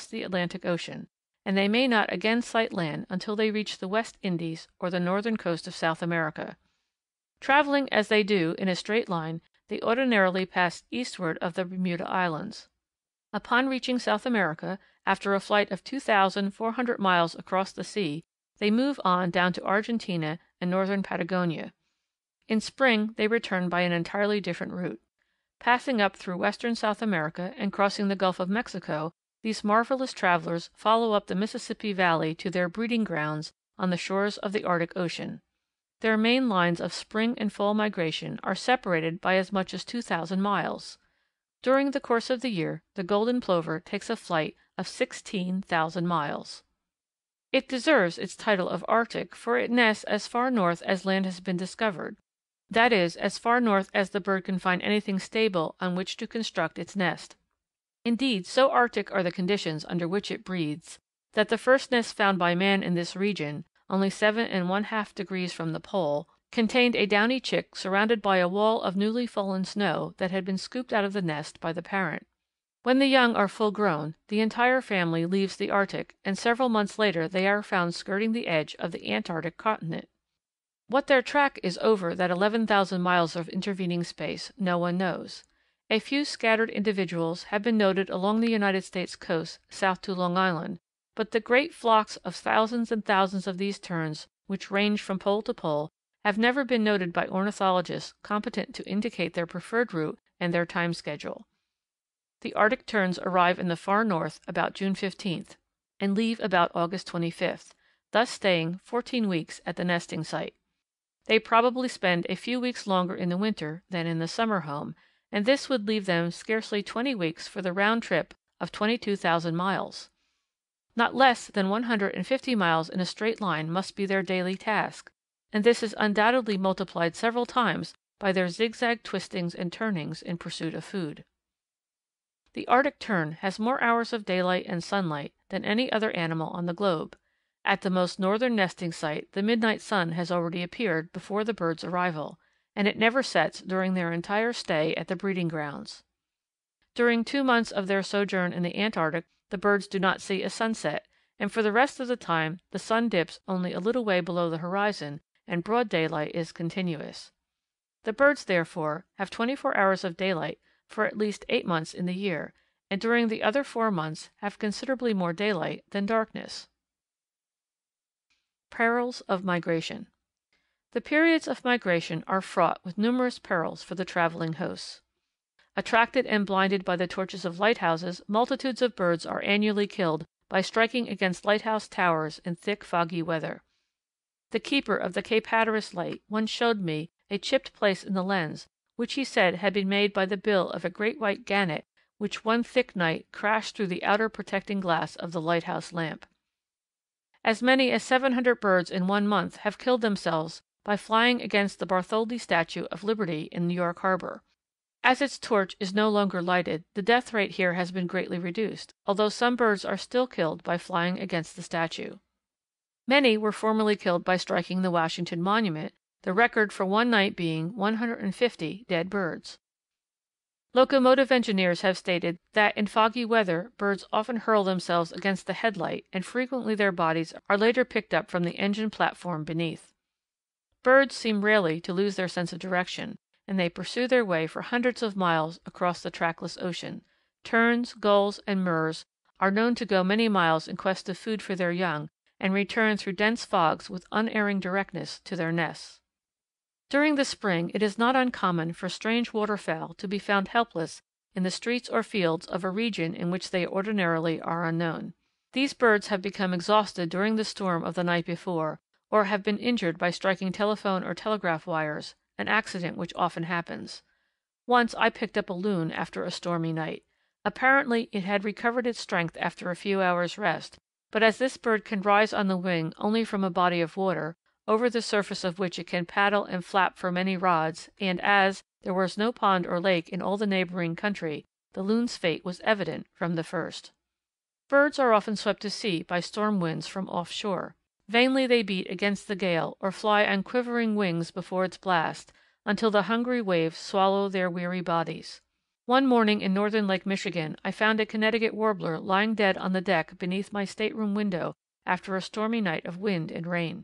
the Atlantic Ocean, and they may not again sight land until they reach the West Indies or the northern coast of South America. Traveling as they do in a straight line, they ordinarily pass eastward of the Bermuda Islands. Upon reaching South America, after a flight of 2,400 miles across the sea, they move on down to Argentina and northern Patagonia. In spring they return by an entirely different route. Passing up through western South America and crossing the Gulf of Mexico, these marvelous travelers follow up the Mississippi Valley to their breeding grounds on the shores of the Arctic Ocean. Their main lines of spring and fall migration are separated by as much as 2,000 miles. During the course of the year the Golden Plover takes a flight of 16,000 miles. It deserves its title of Arctic, for it nests as far north as land has been discovered, that is, as far north as the bird can find anything stable on which to construct its nest. Indeed, so Arctic are the conditions under which it breeds, that the first nest found by man in this region, only 7½ degrees from the pole, contained a downy chick surrounded by a wall of newly fallen snow that had been scooped out of the nest by the parent. When the young are full grown, the entire family leaves the Arctic, and several months later they are found skirting the edge of the Antarctic continent. What their track is over that 11,000 miles of intervening space no one knows. A few scattered individuals have been noted along the United States coast south to Long Island, but the great flocks of thousands and thousands of these terns, which range from pole to pole, have never been noted by ornithologists competent to indicate their preferred route and their time schedule. The Arctic terns arrive in the far north about June 15th and leave about August 25th, thus staying 14 weeks at the nesting site. They probably spend a few weeks longer in the winter than in the summer home, and this would leave them scarcely 20 weeks for the round trip of 22,000 miles. Not less than 150 miles in a straight line must be their daily task, and this is undoubtedly multiplied several times by their zigzag twistings and turnings in pursuit of food. The Arctic tern has more hours of daylight and sunlight than any other animal on the globe. At the most northern nesting site the midnight sun has already appeared before the birds' arrival, and it never sets during their entire stay at the breeding grounds. During 2 months of their sojourn in the Antarctic the birds do not see a sunset, and for the rest of the time the sun dips only a little way below the horizon and broad daylight is continuous. The birds, therefore, have 24 hours of daylight for at least 8 months in the year, and during the other 4 months have considerably more daylight than darkness. Perils of migration. The periods of migration are fraught with numerous perils for the traveling hosts. Attracted and blinded by the torches of lighthouses, multitudes of birds are annually killed by striking against lighthouse towers in thick, foggy weather. The keeper of the Cape Hatteras light once showed me a chipped place in the lens, which he said had been made by the bill of a great white gannet which one thick night crashed through the outer protecting glass of the lighthouse lamp. As many as 700 birds in 1 month have killed themselves by flying against the Bartholdi statue of Liberty in New York Harbor. As its torch is no longer lighted, the death rate here has been greatly reduced, although some birds are still killed by flying against the statue. Many were formerly killed by striking the Washington Monument, the record for one night being 150 dead birds. Locomotive engineers have stated that in foggy weather birds often hurl themselves against the headlight, and frequently their bodies are later picked up from the engine platform beneath. Birds seem rarely to lose their sense of direction, and they pursue their way for hundreds of miles across the trackless ocean. Terns, gulls, and murres are known to go many miles in quest of food for their young, and return through dense fogs with unerring directness to their nests. During the spring it is not uncommon for strange waterfowl to be found helpless in the streets or fields of a region in which they ordinarily are unknown. These birds have become exhausted during the storm of the night before, or have been injured by striking telephone or telegraph wires, an accident which often happens. Once I picked up a loon after a stormy night. Apparently it had recovered its strength after a few hours' rest, but as this bird can rise on the wing only from a body of water, over the surface of which it can paddle and flap for many rods, and as there was no pond or lake in all the neighboring country, the loon's fate was evident from the first. Birds are often swept to sea by storm winds from offshore. Vainly they beat against the gale or fly on quivering wings before its blast, until the hungry waves swallow their weary bodies. One morning in northern Lake Michigan I found a Connecticut warbler lying dead on the deck beneath my stateroom window after a stormy night of wind and rain.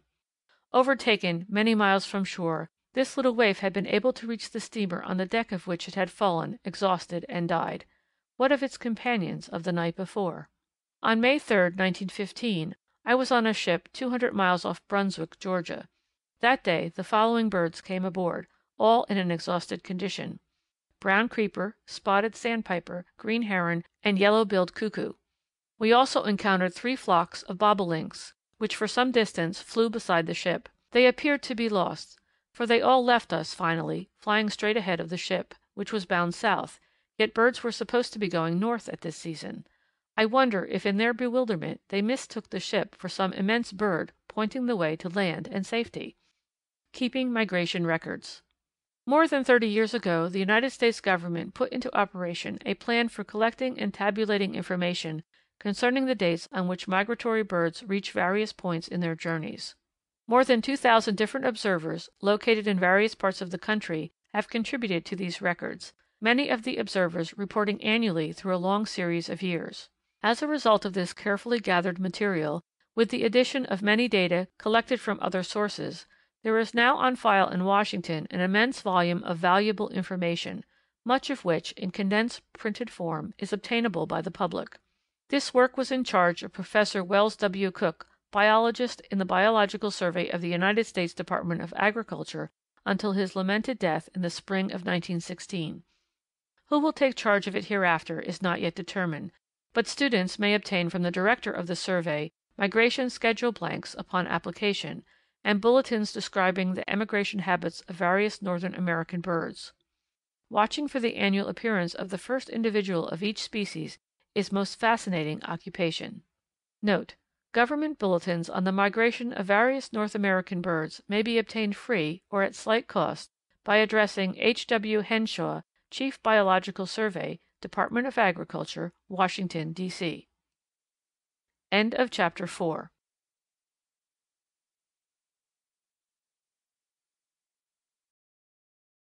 Overtaken many miles from shore, this little waif had been able to reach the steamer on the deck of which it had fallen, exhausted, and died. What of its companions of the night before? On May 3, 1915, I was on a ship 200 miles off Brunswick, Georgia. That day the following birds came aboard, all in an exhausted condition: brown creeper, spotted sandpiper, green heron, and yellow-billed cuckoo. We also encountered 3 flocks of bobolinks, which for some distance flew beside the ship. They appeared to be lost, for they all left us finally, flying straight ahead of the ship, which was bound south, yet birds were supposed to be going north at this season. I wonder if in their bewilderment they mistook the ship for some immense bird pointing the way to land and safety. Keeping Migration Records. More than 30 years ago the United States government put into operation a plan for collecting and tabulating information concerning the dates on which migratory birds reach various points in their journeys. More than 2,000 different observers, located in various parts of the country, have contributed to these records, many of the observers reporting annually through a long series of years. As a result of this carefully gathered material, with the addition of many data collected from other sources, there is now on file in Washington an immense volume of valuable information, much of which, in condensed printed form, is obtainable by the public. This work was in charge of Professor Wells W. Cook, biologist in the Biological Survey of the United States Department of Agriculture, until his lamented death in the spring of 1916. Who will take charge of it hereafter is not yet determined, but students may obtain from the director of the survey migration schedule blanks upon application, and bulletins describing the emigration habits of various northern American birds. Watching for the annual appearance of the first individual of each species is most fascinating occupation. Note: Government bulletins on the migration of various North American birds may be obtained free or at slight cost by addressing H. W. Henshaw, Chief Biological Survey, Department of Agriculture, Washington, D.C. End of Chapter 4.